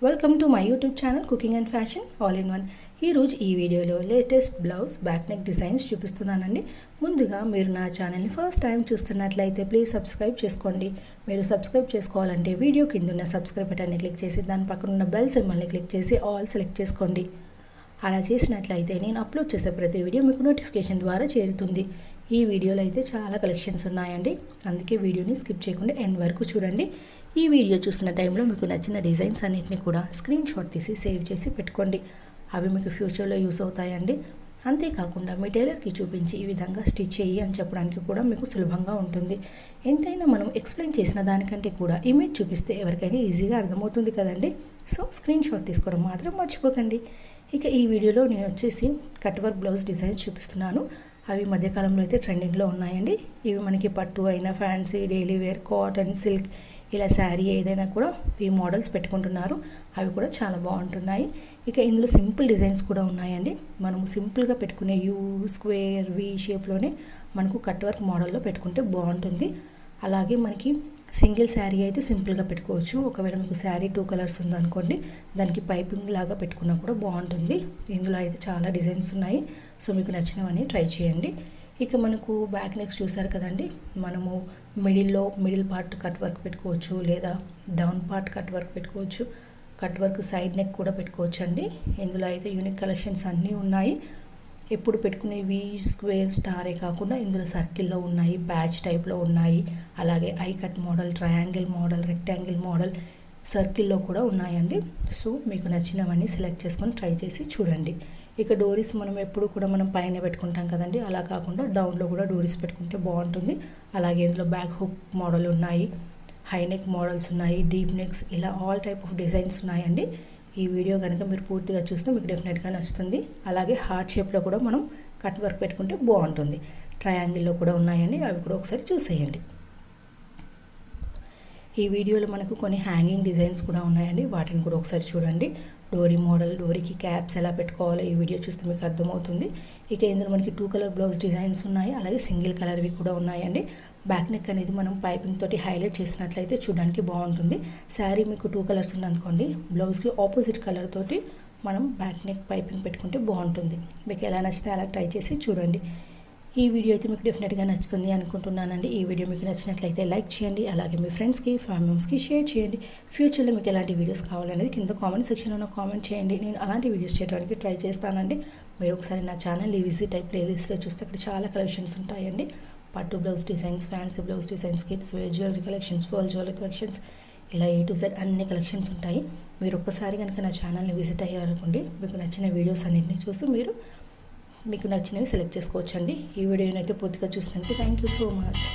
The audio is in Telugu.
Welcome to my YouTube channel cooking and fashion all in one. ఈరోజు ఈ వీడియోలో latest blouse back neck designs చూపిస్తున్నానండి. ముందుగా మీరు నా ఛానల్ని ఫస్ట్ టైం చూస్తున్నట్లయితే ప్లీజ్ సబ్స్క్రైబ్ చేసుకోండి. మీరు సబ్స్క్రైబ్ చేసుకోవాలంటే వీడియో కింద ఉన్న సబ్స్క్రైబ్ బటన్ని క్లిక్ చేసి దాని పక్కన ఉన్న బెల్ సింబల్ని క్లిక్ చేసి ఆల్ సెలెక్ట్ చేసుకోండి. అలా చేసినట్లయితే నేను అప్లోడ్ చేసే ప్రతి వీడియో మీకు నోటిఫికేషన్ ద్వారా చేరుతుంది. ఈ వీడియోలో అయితే చాలా కలెక్షన్స్ ఉన్నాయండి, అందుకే వీడియోని స్కిప్ చేయకుండా ఎండ్ వరకు చూడండి. ఈ వీడియో చూస్తున్న టైంలో మీకు నచ్చిన డిజైన్స్ అన్నిటిని కూడా స్క్రీన్ షాట్ తీసి సేవ్ చేసి పెట్టుకోండి. అవి మీకు ఫ్యూచర్లో యూస్ అవుతాయండి. అంతేకాకుండా మీ టైలర్కి చూపించి ఈ విధంగా స్టిచ్ చేయి అని చెప్పడానికి కూడా మీకు సులభంగా ఉంటుంది. ఎంతైనా మనం ఎక్స్ప్లెయిన్ చేసిన దానికంటే కూడా ఇమేజ్ చూపిస్తే ఎవరికైనా ఈజీగా అర్థమవుతుంది కదండి. సో స్క్రీన్ షాట్ తీసుకోవడం మాత్రం మర్చిపోకండి. ఇక ఈ వీడియోలో నేను వచ్చేసి కట్ వర్క్ బ్లౌజ్ డిజైన్స్ చూపిస్తున్నాను. అవి మధ్యకాలంలో అయితే ట్రెండింగ్లో ఉన్నాయండి. ఇవి మనకి పట్టు అయినా fancy, daily wear, cotton, silk ఇలా శారీ ఏదైనా కూడా ఈ మోడల్స్ పెట్టుకుంటున్నారు. అవి కూడా చాలా బాగుంటున్నాయి. ఇక ఇందులో సింపుల్ డిజైన్స్ కూడా ఉన్నాయండి. మనము సింపుల్గా పెట్టుకునే యూ, స్క్వేర్, వి షేప్లోనే మనకు కట్ వర్క్ మోడల్లో పెట్టుకుంటే బాగుంటుంది. అలాగే మనకి సింగిల్ శారీ అయితే సింపుల్గా పెట్టుకోవచ్చు. ఒకవేళ మీకు శారీ 2 కలర్స్ ఉందనుకోండి, దానికి పైపింగ్ లాగా పెట్టుకున్నా కూడా బాగుంటుంది. ఇందులో అయితే చాలా డిజైన్స్ ఉన్నాయి. సో మీకు నచ్చినవన్నీ ట్రై చేయండి. ఇక మనకు బ్యాక్ నెక్స్ చూసారు కదండి, మనము మిడిల్ పార్ట్ కట్ వర్క్ పెట్టుకోవచ్చు, లేదా డౌన్ పార్ట్ కట్ వర్క్ పెట్టుకోవచ్చు. కట్ వర్క్ సైడ్ నెక్ కూడా పెట్టుకోవచ్చు అండి. ఇందులో అయితే యూనిక్ కలెక్షన్స్ అన్నీ ఉన్నాయి. ఎప్పుడు పెట్టుకునే వి, స్క్వేర్, స్టారే కాకుండా ఇందులో సర్కిల్లో ఉన్నాయి, ప్యాచ్ టైప్లో ఉన్నాయి, అలాగే I cut model, triangle model, rectangle model, సర్కిల్లో కూడా ఉన్నాయండి. సో మీకు నచ్చినవన్నీ సెలెక్ట్ చేసుకొని ట్రై చేసి చూడండి. ఇక డోరీస్ మనం ఎప్పుడు కూడా మనం పైన పెట్టుకుంటాం కదండి, అలా కాకుండా డౌన్లో కూడా డోరీస్ పెట్టుకుంటే బాగుంటుంది. అలాగే ఇందులో బ్యాక్ హుక్ మోడల్ ఉన్నాయి, హై నెక్ మోడల్స్ ఉన్నాయి, డీప్ నెక్స్, ఇలా ఆల్ టైప్ ఆఫ్ డిజైన్స్ ఉన్నాయండి. ఈ వీడియో కనుక మీరు పూర్తిగా చూస్తే మీకు డెఫినెట్గా నచ్చుతుంది. అలాగే హార్ట్ షేప్లో కూడా మనం కట్ వర్క్ పెట్టుకుంటే బాగుంటుంది. ట్రయాంగిల్లో కూడా ఉన్నాయండి, అవి కూడా ఒకసారి చూసేయండి. ఈ వీడియోలో మనకు కొన్ని హ్యాంగింగ్ డిజైన్స్ కూడా ఉన్నాయండి, వాటిని కూడా ఒకసారి చూడండి. డోరీ మోడల్, డోరీకి క్యాప్స్ ఎలా పెట్టుకోవాలో ఈ వీడియో చూస్తే మీకు అర్థమవుతుంది. ఇక ఇందులో మనకి 2 కలర్ బ్లౌజ్ డిజైన్స్ ఉన్నాయి, అలాగే సింగిల్ కలర్వి కూడా ఉన్నాయండి. బ్యాక్ నెక్ అనేది మనం పైపింగ్ తోటి హైలైట్ చేసినట్లయితే చూడడానికి బాగుంటుంది. శారీ మీకు 2 కలర్స్ ఉందనుకోండి, బ్లౌజ్కి ఆపోజిట్ కలర్ తోటి మనం బ్యాక్ నెక్ పైపింగ్ పెట్టుకుంటే బాగుంటుంది. మీకు ఎలా నచ్చితే అలా ట్రై చేసి చూడండి. ఈ వీడియో అయితే మీకు డెఫినెట్గా నచ్చుతుంది అనుకుంటున్నానండి. ఈ వీడియో మీకు నచ్చినట్లయితే లైక్ చేయండి, అలాగే మీ ఫ్రెండ్స్కి, ఫ్యామిలీ మెంబర్స్కి షేర్ చేయండి. ఫ్యూచర్లో మీకు ఎలాంటి వీడియోస్ కావాలనేది కింద కామెంట్ సెక్షన్లో కామెంట్ చేయండి. నేను అలాంటి వీడియోస్ చేయడానికి ట్రై చేస్తానండి. మీరు ఒకసారి నా ఛానల్ని విజిట్ అయ్యి ప్లేలిస్ట్లో చూస్తే అక్కడ చాలా కలెక్షన్స్ ఉంటాయండి. పట్టు blouse designs, fancy blouse designs, kids wear jewellery collections, pearl jewellery collections, ఇలా A to Z అన్ని కలెక్షన్స్ ఉంటాయి. మీరు ఒక్కసారి కనుక నా ఛానల్ని విజిట్ అయ్యారనుకోండి, మీకు నచ్చిన వీడియోస్ అన్నింటినీ చూసి మీకు నచ్చినవి సెలెక్ట్ చేసుకోవచ్చండి. ఈ వీడియోని అయితే పూర్తిగా చూసినందుకు థ్యాంక్ యూ సో మచ్.